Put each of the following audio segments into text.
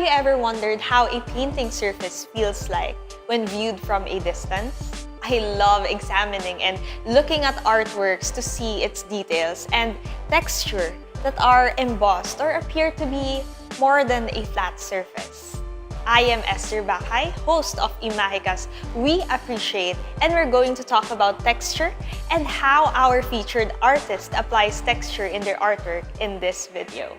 you ever wondered how a painting surface feels like when viewed from a distance? I love examining and looking at artworks to see its details and texture that are embossed or appear to be more than a flat surface. I am Esther Bakay, host of Imahica's We Appreciate, and we're going to talk about texture and how our featured artist applies texture in their artwork in this video.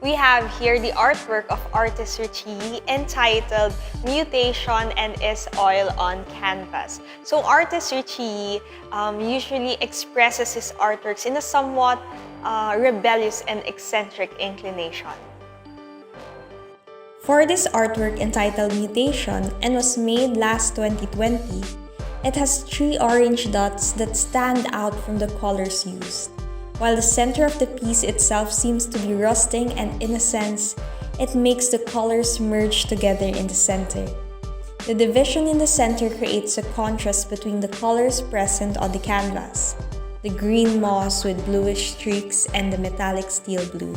We have here the artwork of artist Richie entitled Mutation and is oil on canvas. So artist Richie usually expresses his artworks in a somewhat rebellious and eccentric inclination. For this artwork entitled Mutation and was made last 2020, it has 3 orange dots that stand out from the colors used. While the center of the piece itself seems to be rusting, and in a sense, it makes the colors merge together in the center. The division in the center creates a contrast between the colors present on the canvas, the green moss with bluish streaks and the metallic steel blue.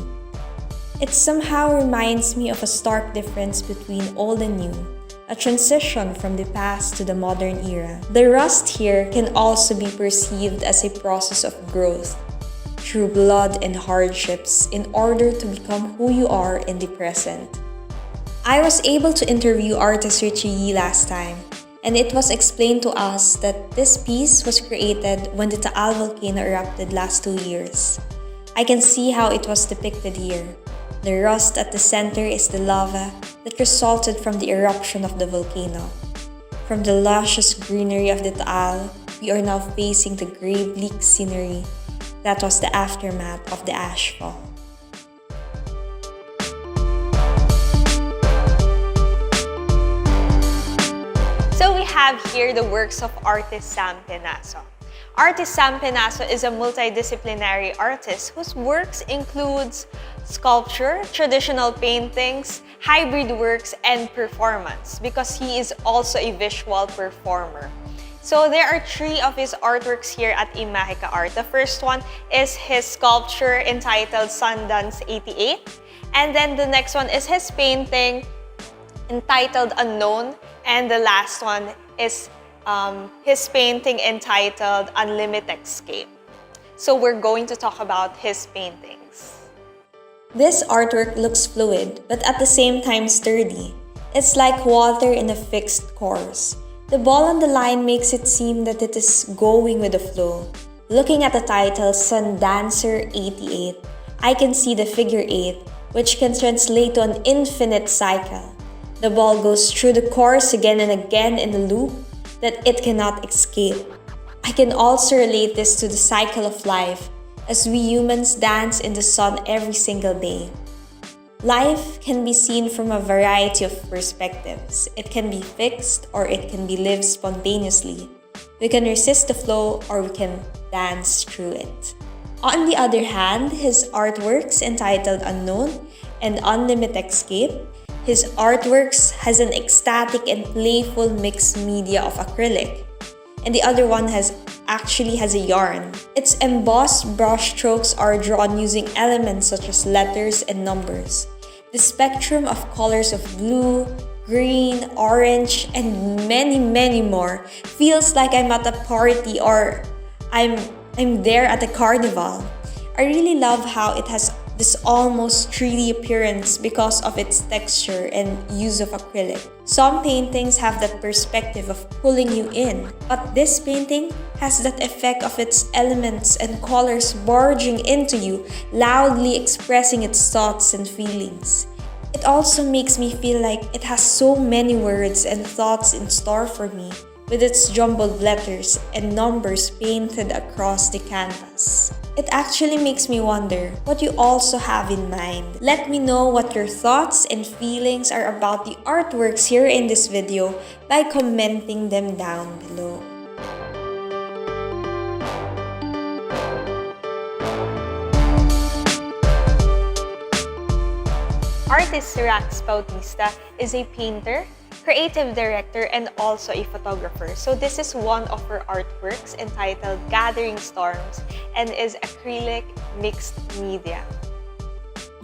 It somehow reminds me of a stark difference between old and new, a transition from the past to the modern era. The rust here can also be perceived as a process of growth, through blood and hardships in order to become who you are in the present. I was able to interview artist Richie Yee last time, and it was explained to us that this piece was created when the Taal volcano erupted last 2 years. I can see how it was depicted here. The rust at the center is the lava that resulted from the eruption of the volcano. From the luscious greenery of the Taal, we are now facing the grey bleak scenery that was the aftermath of the ashfall. So we have here the works of artist Sam Penasso. Artist Sam Penasso is a multidisciplinary artist whose works includes sculpture, traditional paintings, hybrid works, and performance because he is also a visual performer. So there are 3 of his artworks here at Imahica Art. The first one is his sculpture entitled Sundance 88. And then the next one is his painting entitled Unknown. And the last one is his painting entitled Unlimited Escape. So we're going to talk about his paintings. This artwork looks fluid, but at the same time sturdy. It's like water in a fixed course. The ball on the line makes it seem that it is going with the flow. Looking at the title, Sundancer 88, I can see the figure 8, which can translate to an infinite cycle. The ball goes through the course again and again in a loop that it cannot escape. I can also relate this to the cycle of life, as we humans dance in the sun every single day. Life can be seen from a variety of perspectives. It can be fixed or it can be lived spontaneously. We can resist the flow or we can dance through it. On the other hand, his artworks entitled Unknown and Unlimited Escape, his artworks has an ecstatic and playful mixed media of acrylic, and the other one actually has a yarn. Its embossed brush strokes are drawn using elements such as letters and numbers. The spectrum of colors of blue, green, orange, and many more feels like I'm at a party or I'm there at a carnival. I really love how it has this almost 3D appearance because of its texture and use of acrylic. Some paintings have that perspective of pulling you in, but this painting has that effect of its elements and colors barging into you, loudly expressing its thoughts and feelings. It also makes me feel like it has so many words and thoughts in store for me, with its jumbled letters and numbers painted across the canvas. It actually makes me wonder what you also have in mind. Let me know what your thoughts and feelings are about the artworks here in this video by commenting them down below. Artist Rex Bautista is a painter, creative director, and also a photographer. So this is one of her artworks entitled Gathering Storms and is acrylic mixed media.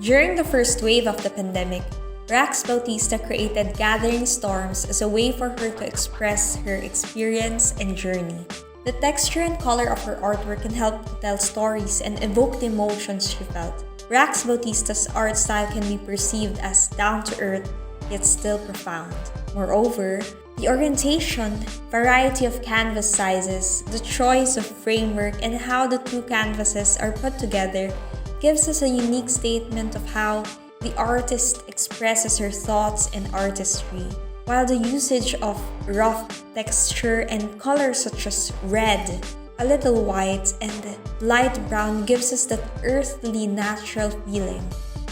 During the first wave of the pandemic, Rax Bautista created Gathering Storms as a way for her to express her experience and journey. The texture and color of her artwork can help to tell stories and evoke the emotions she felt. Rax Bautista's art style can be perceived as down-to-earth, yet still profound. Moreover, the orientation, variety of canvas sizes, the choice of framework, and how the two canvases are put together gives us a unique statement of how the artist expresses her thoughts and artistry. While the usage of rough texture and colors such as red, a little white, and light brown gives us that earthly natural feeling.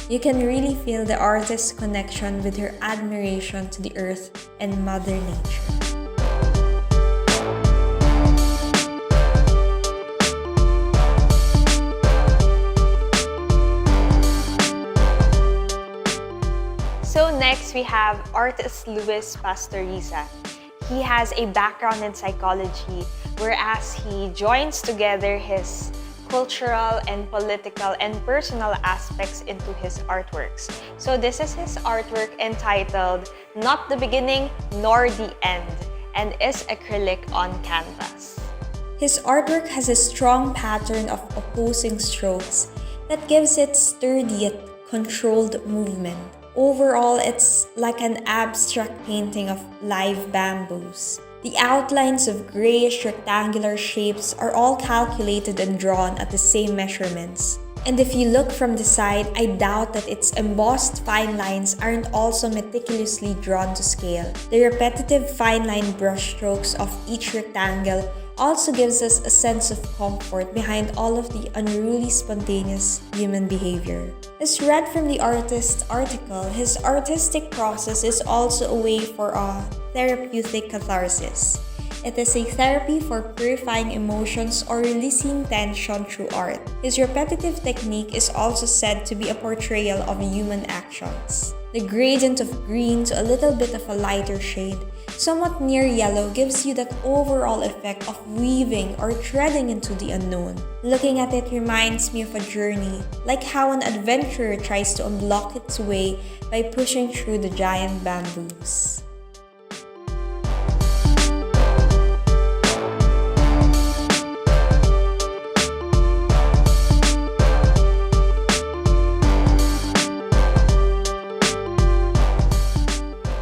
You can really feel the artist's connection with her admiration to the earth and Mother Nature. So next we have artist Luis Pasteurisa. He has a background in psychology, whereas he joins together his cultural and political and personal aspects into his artworks. So this is his artwork entitled Not the Beginning Nor the End and is acrylic on canvas. His artwork has a strong pattern of opposing strokes that gives it sturdy yet controlled movement. Overall, it's like an abstract painting of live bamboos. The outlines of grayish rectangular shapes are all calculated and drawn at the same measurements. And if you look from the side, I doubt that its embossed fine lines aren't also meticulously drawn to scale. The repetitive fine line brushstrokes of each rectangle also gives us a sense of comfort behind all of the unruly, spontaneous human behavior. As read from the artist's article, his artistic process is also a way for a therapeutic catharsis. It is a therapy for purifying emotions or releasing tension through art. His repetitive technique is also said to be a portrayal of human actions. The gradient of green to a little bit of a lighter shade, somewhat near yellow, gives you that overall effect of weaving or treading into the unknown. Looking at it reminds me of a journey, like how an adventurer tries to unblock its way by pushing through the giant bamboos.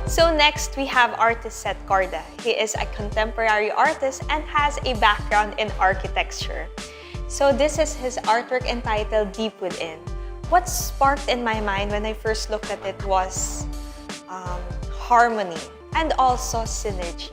So next, we have artist Seth Gorda. He is a contemporary artist and has a background in architecture. So this is his artwork entitled Deep Within. What sparked in my mind when I first looked at it was harmony and also synergy.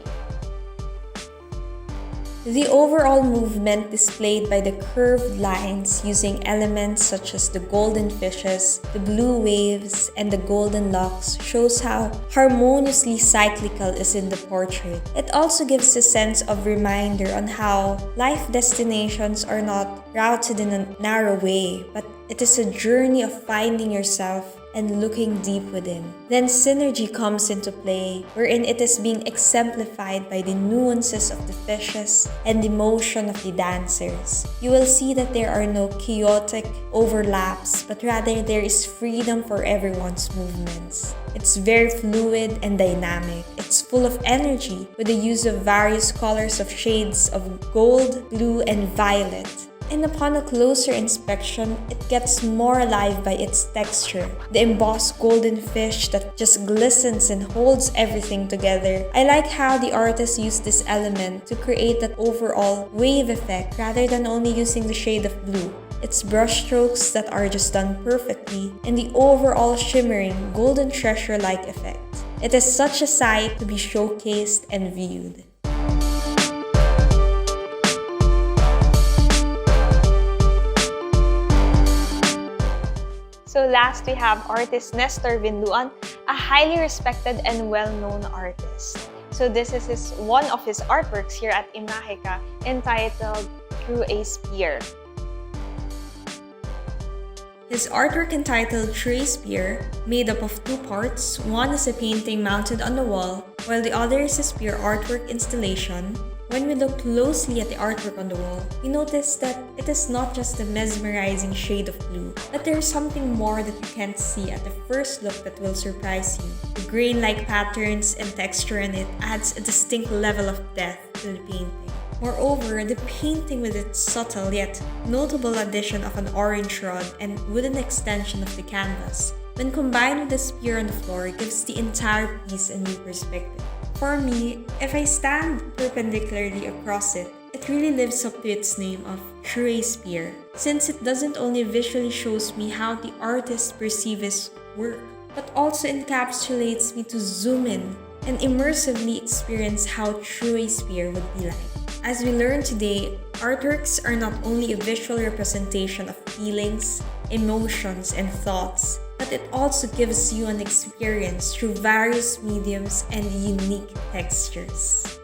The overall movement displayed by the curved lines using elements such as the golden fishes, the blue waves, and the golden locks shows how harmoniously cyclical is in the portrait. It also gives a sense of reminder on how life destinations are not routed in a narrow way, but it is a journey of finding yourself and looking deep within. Then synergy comes into play, wherein it is being exemplified by the nuances of the fishes and the motion of the dancers. You will see that there are no chaotic overlaps, but rather there is freedom for everyone's movements. It's very fluid and dynamic. It's full of energy with the use of various colors of shades of gold, blue, and violet. And upon a closer inspection, it gets more alive by its texture. The embossed golden fish that just glistens and holds everything together. I like how the artist used this element to create that overall wave effect rather than only using the shade of blue. It's brushstrokes that are just done perfectly, and the overall shimmering golden treasure-like effect. It is such a sight to be showcased and viewed. So last, we have artist Nestor Vinduan, a highly respected and well-known artist. So this is one of his artworks here at Imahica entitled Through a Spear. His artwork entitled True Spear, made up of two parts, one is a painting mounted on the wall, while the other is a spear artwork installation. When we look closely at the artwork on the wall, we notice that it is not just a mesmerizing shade of blue, but there is something more that you can't see at the first look that will surprise you. The grain-like patterns and texture in it adds a distinct level of depth to the painting. Moreover, the painting with its subtle yet notable addition of an orange rod and wooden extension of the canvas, when combined with the spear on the floor, gives the entire piece a new perspective. For me, if I stand perpendicularly across it, it really lives up to its name of True Spear, since it doesn't only visually shows me how the artist perceives his work, but also encapsulates me to zoom in and immersively experience how True Spear would be like. As we learned today, artworks are not only a visual representation of feelings, emotions, and thoughts, but it also gives you an experience through various mediums and unique textures.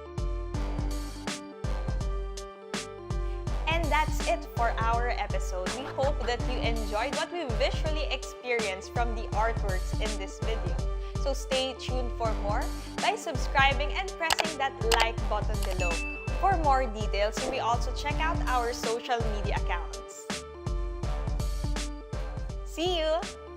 And that's it for our episode. We hope that you enjoyed what we visually experienced from the artworks in this video. So stay tuned for more by subscribing and pressing that like button below. For more details, you may also check out our social media accounts. See you!